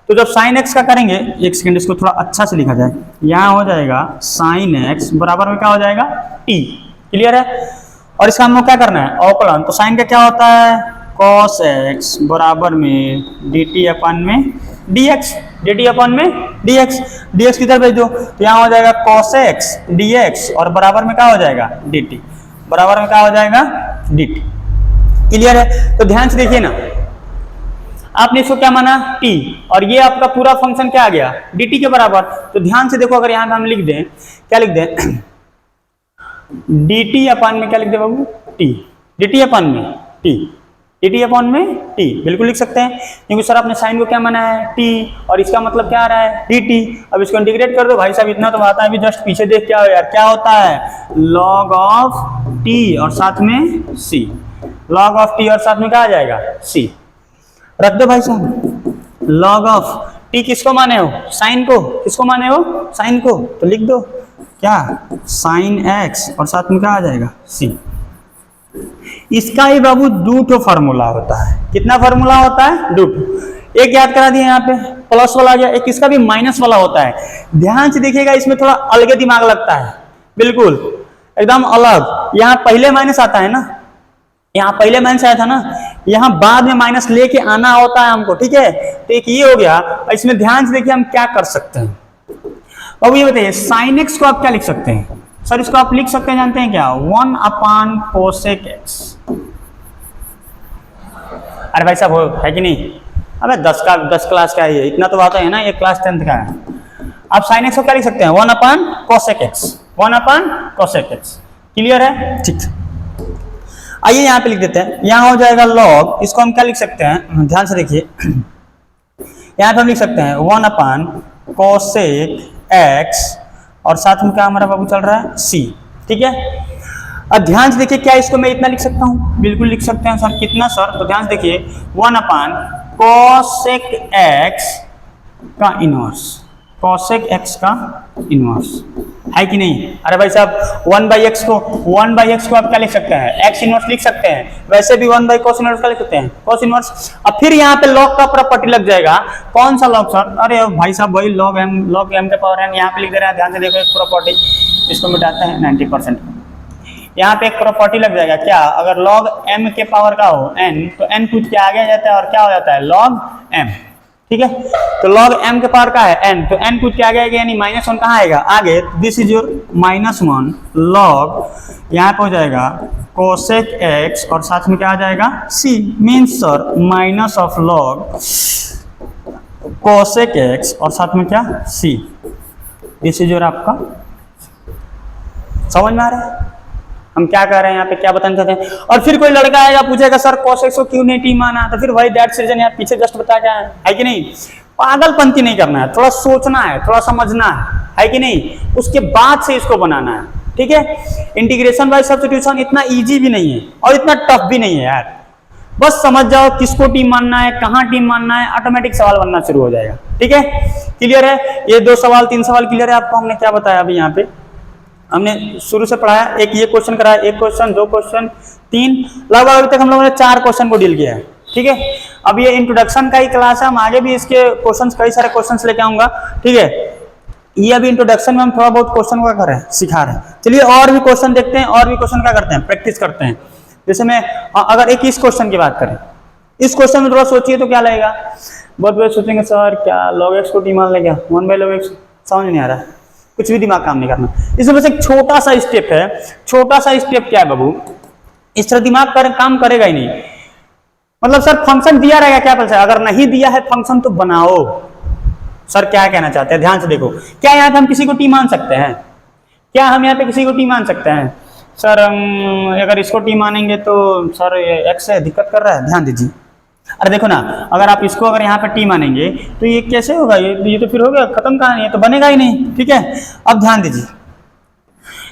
तो जब साइन एक्स का करेंगे, एक सेकंड इसको थोड़ा अच्छा से लिखा जाए, यहाँ हो जाएगा साइन एक्स बराबर में क्या हो जाएगा टी, क्लियर है। और इसका हमको क्या करना है अवकलन, तो साइन का क्या होता है cos x बराबर में dt अपन में dx, dt अपन में dx, dx किधर भेज दो, तो यहाँ हो जाएगा cos x dx और बराबर में क्या हो जाएगा dt, बराबर में क्या हो जाएगा dt, क्लियर है। तो ध्यान से देखिए ना, आपने इसको क्या माना t, और ये आपका पूरा फंक्शन क्या आ गया dt के बराबर। तो ध्यान से देखो, अगर यहाँ पे हम लिख दें, क्या लिख दें dt अपन में क्या लिख दे बाबू t, dt अपन में t, dt अपन में t बिल्कुल लिख सकते हैं, क्योंकि सर आपने साइन को क्या माना है t, और इसका मतलब क्या आ रहा है dt। अब इसको इंटीग्रेट कर दो भाई साहब, इतना तो आता है, अभी जस्ट पीछे देख क्या हो यार, क्या होता है log ऑफ t और साथ में c, log ऑफ t और साथ में क्या आ जाएगा c, रख दो भाई साहब। log ऑफ t किसको माने हो, साइन को, किसको माने हो साइन को, तो लिख दो क्या साइन x और साथ में क्या आ जाएगा c। इसका ही बाबू दो ठो फार्मूला होता है, कितना फार्मूला होता है दो ठो। एक याद करा दिए यहाँ पे प्लस वाला आ गया, एक इसका भी माइनस वाला होता है। ध्यान से देखिएगा, इसमें थोड़ा अलग दिमाग लगता है, बिल्कुल एकदम अलग। यहाँ पहले माइनस आता है ना, यहाँ पहले माइनस आया था ना, यहाँ बाद में माइनस लेके आना होता है हमको, ठीक है। तो एक ये हो गया। इसमें ध्यान से देखिए हम क्या कर सकते हैं। अब ये बताइए साइन एक्स को आप क्या लिख सकते हैं, सर इसको आप लिख सकते हैं जानते हैं क्या 1/cosec x। अरे भाई साहब हो है कि नहीं, अबे 10 क्लास का है, इतना तो आता है ना, ये क्लास 10th का है। आप साइन एक्स को क्या लिख सकते हैं 1/cosec x, 1/cosec x, clear है। ठीक, आइए यहाँ पे लिख देते हैं, यहाँ हो जाएगा log, इसको हम क्या लिख सकते हैं ध्यान से देखिए, यहाँ पे हम लिख सकते हैं 1/cosec x और साथ में क्या हमारा बाबू चल रहा है c। ठीक है, अब ध्यान से देखिए, क्या इसको मैं इतना लिख सकता हूँ? बिल्कुल लिख सकते हैं सर। कितना सर? तो ध्यान से देखिए 1/cosec x का इनवर्स, cosec x का इनवर्स है कि नहीं? अरे भाई साहब 1/x को आप क्या लिख सकते हैं? x इनवर्स लिख सकते हैं। वैसे भी 1/cos इनवर्स का लिख सकते हैं, cos इनवर्स। अब फिर यहाँ पे log का प्रॉपर्टी लग जाएगा। कौन सा log सर? अरे भाई साहब वही log m के पावर n यहाँ पे लिख दे रहा है। ध्यान से देखो, एक प्रॉपर्टी, इसको मिटाते हैं 90%। यहाँ पे एक प्रॉपर्टी लग जाएगा क्या? अगर log m के पावर का हो n, तो n कूद के आगे जाता है और क्या हो जाता है? log m। ठीक है, तो log m के पावर का है n, तो n कूद के आगे आएगा, यानी -1 कहाँ आएगा? आगे। दिस इज योर -1 log, यहाँ पे हो जाएगा cosec x और साथ में क्या आ जाएगा? c। Means sir minus of log cosec x और साथ में क्या? c। दिस इज योर आपका। समझ में आ रहा है हम क्या कर रहे हैं यहाँ पे, क्या बताना चाहते हैं? और फिर कोई लड़का आएगा पूछेगा सर cos x को क्यों नहीं t माना? तो फिर वही दैट रीजन यार पीछे जस्ट बता क्या है कि नहीं? पागलपंती नहीं करना है, थोड़ा सोचना है, थोड़ा समझना है कि नहीं? उसके बाद से इसको बनाना है। ठीक है, इंटीग्रेशन बाय सब्स्टिट्यूशन इतना इजी भी नहीं है और इतना टफ भी नहीं है यार। बस समझ जाओ किसको टी मानना है, कहाँ टी मानना है, ऑटोमेटिक सवाल बनना शुरू हो जाएगा। ठीक है, क्लियर है? ये 2 सवाल 3 सवाल क्लियर है आपको? हमने क्या बताया अभी यहाँ पे? हमने शुरू से पढ़ाया, एक ये क्वेश्चन कराया, 1 क्वेश्चन, 2 क्वेश्चन, 3, लगभग अभी तक हम लोगों ने 4 क्वेश्चन को डील किया है। ठीक है, अब ये इंट्रोडक्शन का ही क्लास है, हम आगे भी इसके क्वेश्चंस, कई सारे क्वेश्चंस लेके आऊंगा। ठीक है, ये अभी इंट्रोडक्शन में हम थोड़ा बहुत क्वेश्चन का कर रहे हैं, सिखा रहे हैं। चलिए और भी क्वेश्चन देखते हैं, और भी क्वेश्चन क्या करते हैं? प्रैक्टिस करते हैं। जैसे मैं अगर एक इस क्वेश्चन की बात करें, इस क्वेश्चन में थोड़ा सोचिए तो क्या लगेगा? बहुत बहुत सोचेंगे सर क्या log x को टी मान ले क्या? 1/log x? समझ नहीं आ रहा है, कुछ भी दिमाग काम नहीं करना। इसमें बस एक छोटा सा स्टेप है। छोटा सा स्टेप क्या है बाबू? इस तरह दिमाग काम करेगा ही नहीं। मतलब सर फंक्शन दिया रहेगा क्या? पता अगर नहीं दिया है फंक्शन तो बनाओ। सर क्या कहना चाहते हैं? ध्यान से देखो, क्या यहाँ पे हम किसी को टी मान सकते हैं? क्या हम यहाँ पे किसी को टी मान सकते हैं? सर अगर इसको टी मानेंगे तो सर एक्स से दिक्कत कर रहा है, ध्यान दीजिए। अरे देखो ना, अगर आप इसको अगर यहाँ पे टी मानेंगे तो ये कैसे होगा? ये तो फिर हो गया, खत्म कहानी है, तो बनेगा ही नहीं। ठीक है, अब ध्यान दीजिए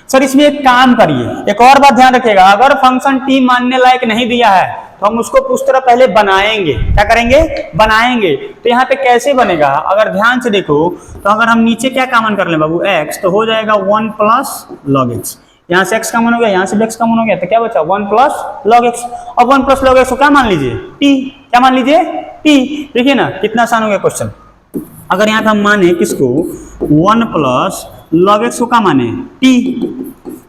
सर, इसमें एक काम करिए, एक और बात ध्यान रखिएगा। अगर फंक्शन टी मानने लायक नहीं दिया है तो हम उसको उस तरह पहले बनाएंगे। क्या करेंगे? बनाएंगे। तो यहाँ पे कैसे बनेगा? अगर ध्यान से देखो तो अगर हम नीचे क्या कॉमन कर ले बाबू? x, तो हो जाएगा 1+log x। यहाँ से x कॉमन हो गया, यहाँ से भी x कॉमन हो गया, तो क्या बचा? 1+log x। और 1+log x को क्या मान लीजिए? t। क्या मान लीजिए? t। देखिए ना कितना आसान हो गया क्वेश्चन। अगर यहाँ पे हम माने किसको? 1+log x को क्या माने? t।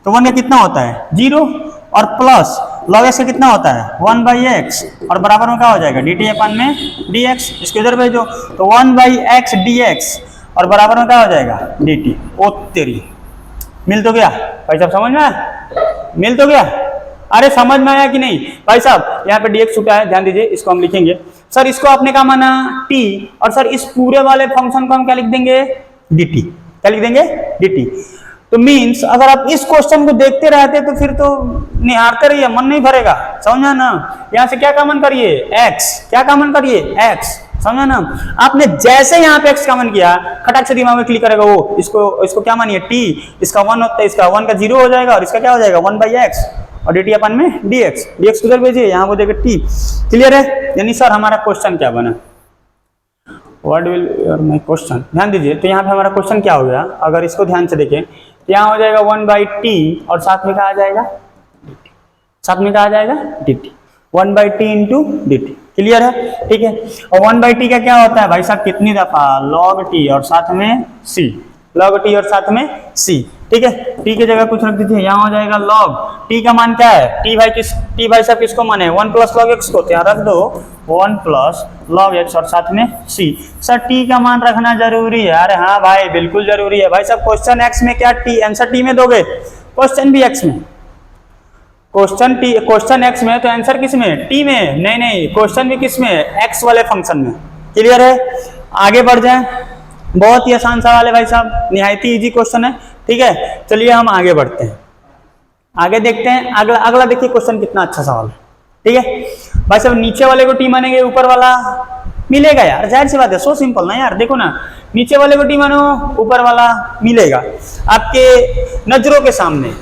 तो 1 का कितना होता है? 0, और प्लस log x का कितना होता है? 1/x, और बराबर में क्या हो जाएगा? dt अपन में dx। इसको इधर भेजो, तो 1/x dx और बराबर में क्या हो जाएगा? dt। ओ तेरी, मिल तो गया भाई साहब? समझ में आया? मिल तो गया? अरे समझ में आया कि नहीं भाई साहब? यहाँ पे dx छुटा है, ध्यान दीजिए। इसको हम लिखेंगे सर, इसको आपने क्या माना? t, और सर इस पूरे वाले फंक्शन को हम क्या लिख देंगे? dt। क्या लिख देंगे? dt। तो मीन्स अगर आप इस क्वेश्चन को देखते रहते तो फिर तो निहारते रहिए, मन नहीं भरेगा। समझा ना? यहाँ से क्या कॉमन करिए? x। क्या कॉमन करिए? x। समझा ना? आपने जैसे यहाँ पे x कॉमन किया, खटाक से दिमाग में क्लिक करेगा वो, इसको क्या मानिए? t। इसका 1 होता है, इसका 1 का 0 हो जाएगा, और इसका क्या हो जाएगा? 1/x, और dt अपन में dx। dx किधर भेजिए? यहाँ को देखे t। क्लियर है? यानी सर हमारा क्वेश्चन क्या बना? What will your my question? ध्यान दीजिए, तो यहाँ पे हमारा क्वेश्चन क्या हो गया? अगर इसको ध्यान से देखें, यहाँ हो जाएगा 1/t और साथ में क्या आ जाएगा? dt। साथ में क्या आ जाएगा? dt। 1/t into dt। Clear है? ठीक है, और 1/t का क्या होता है भाई साहब? कितनी दफा? log t और साथ में c। log t और साथ में c। ठीक है, t की जगह कुछ रख दीजिए, यहाँ हो जाएगा log। t का मान क्या है? t भाई साहब किसको माने? 1+log x को, तो यहाँ रख दो 1+log x और साथ में c। सर t का मान रखना जरूरी है? अरे हाँ भाई बिल्कुल जरूरी है भाई साहब। क्वेश्चन x में क्या t आंसर t में दोगे? क्वेश्चन भी x में। क्वेश्चन x में तो आंसर किस में? t में। नहीं, क्वेश्चन भी किस में? x वाले फंक्शन में। क्लियर है? आगे बढ़ जाए, बहुत ही आसान सवाल है भाई साहब, निहायत ही इजी क्वेश्चन है। ठीक है, चलिए हम आगे बढ़ते हैं, आगे देखते हैं। अगला देखिए क्वेश्चन कितना अच्छा सवाल है। ठीक है भाई साहब, नीचे वाले को टी मानेंगे, ऊपर वाला मिलेगा यार, जाहिर सी बात है, सो सिंपल ना यार। देखो ना, नीचे वाले को टी मानो, ऊपर वाला मिलेगा आपके नजरों के सामने।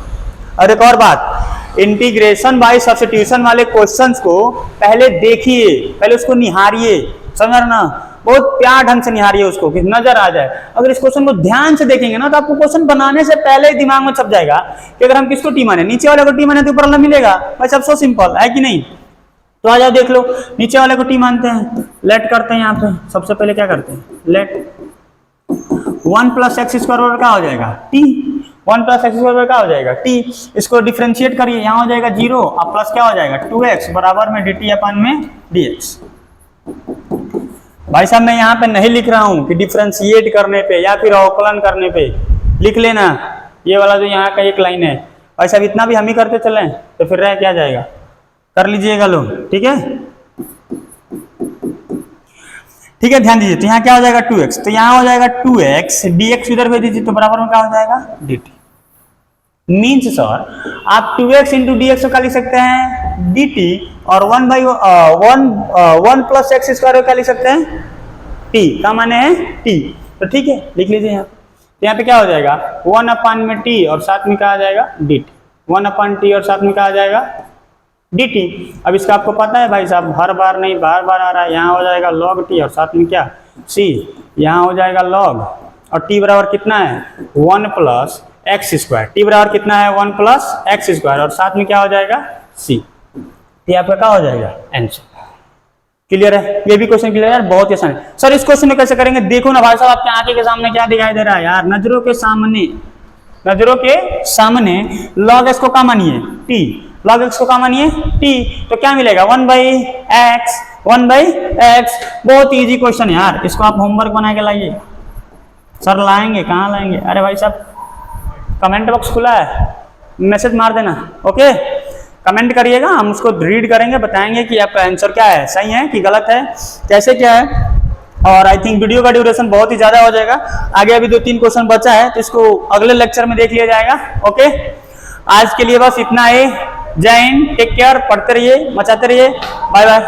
और एक और बात, इंटीग्रेशन बाय सब्स्टिट्यूशन वाले क्वेश्चंस को पहले देखिए, पहले उसको निहारिए, समझ रहे ना, बहुत प्यार ढंग से निहारिए उसको कि नजर आ जाए। अगर इस क्वेश्चन को ध्यान से देखेंगे ना तो आपको क्वेश्चन बनाने से पहले ही दिमाग में छप जाएगा कि अगर हम किसको टी माने, नीचे वाले को टी माने तो ऊपर वाला मिलेगा। भाई सब सो सिंपल है कि नहीं। तो आ जाओ देख लो, नीचे वाले को टी मानते हैं, लेट करते हैं। यहाँ पे सबसे पहले क्या करते हैं, लेट 1 प्लस एक्स स्क्वायर क्या हो जाएगा, टी। 1 प्लस एक्स स्क्वायर क्या हो जाएगा, टी। इसको डिफरेंशिएट करिए, यहाँ हो जाएगा 0 और प्लस क्या हो जाएगा 2x बराबर में dt अपन में dx। भाई साहब मैं यहाँ पे नहीं लिख रहा हूँ कि डिफरेंशिएट करने पे या फिर अवकलन करने पे, लिख लेना ये वाला जो यहाँ का एक लाइन है। भाई साहब इतना भी हम ही करते चले तो फिर रह क्या जाएगा, कर लीजिएगा लोग, ठीक है। ठीक है, ध्यान दीजिए। तो यहाँ क्या हो जाएगा 2x, तो यहाँ हो जाएगा 2x, dx इधर भेज दीजिए तो बराबर में क्या हो जाएगा dt। मीन्स सर आप 2x इंटू dx को क्या लिख सकते हैं dt, और 1 प्लस एक्स स्क्वायर क्या लिख सकते हैं t का माने है t। तो ठीक है, लिख लीजिए यहाँ। तो यहाँ पे क्या हो जाएगा 1 अपान में t और साथ में क्या आ जाएगा dt, 1 अपान t और साथ में क्या आ जाएगा dt। अब इसका आपको पता है भाई साहब, हर बार नहीं बार बार आ रहा है। यहाँ हो जाएगा log t और साथ में क्या c, यहाँ हो जाएगा log, और t बराबर कितना है 1 प्लस एक्स स्क्वायर, टी बराबर कितना है 1 प्लस एक्स स्क्वायर, और साथ में क्या हो जाएगा c। ये आपका क्या हो जाएगा आंसर। क्लियर है, ये भी क्वेश्चन क्लियर है, बहुत ही आसान है। सर इस क्वेश्चन में कैसे करेंगे, देखो ना भाई साहब आपके आंखें के सामने क्या दिखाई दे रहा है यार, नजरों के सामने, नजरों के सामने log x को क्या मानिए t, log x को क्या मानिए t, तो क्या मिलेगा 1 बाई एक्स, 1 बाई एक्स। बहुत इजी क्वेश्चन है यार, इसको आप होमवर्क बना के लाइए। सर लाएंगे, कहाँ लाएंगे, अरे भाई साहब कमेंट बॉक्स खुला है, मैसेज मार देना, ओके। कमेंट करिएगा, हम उसको रीड करेंगे, बताएंगे कि आपका आंसर क्या है, सही है कि गलत है, कैसे क्या है। और आई थिंक वीडियो का ड्यूरेशन बहुत ही ज्यादा हो जाएगा, आगे अभी 2-3 क्वेश्चन बचा है तो इसको अगले लेक्चर में देख लिया जाएगा, ओके। आज के लिए बस इतना ही, जय हिंद, टेक केयर, पढ़ते रहिए, मचाते रहिए, बाय बाय।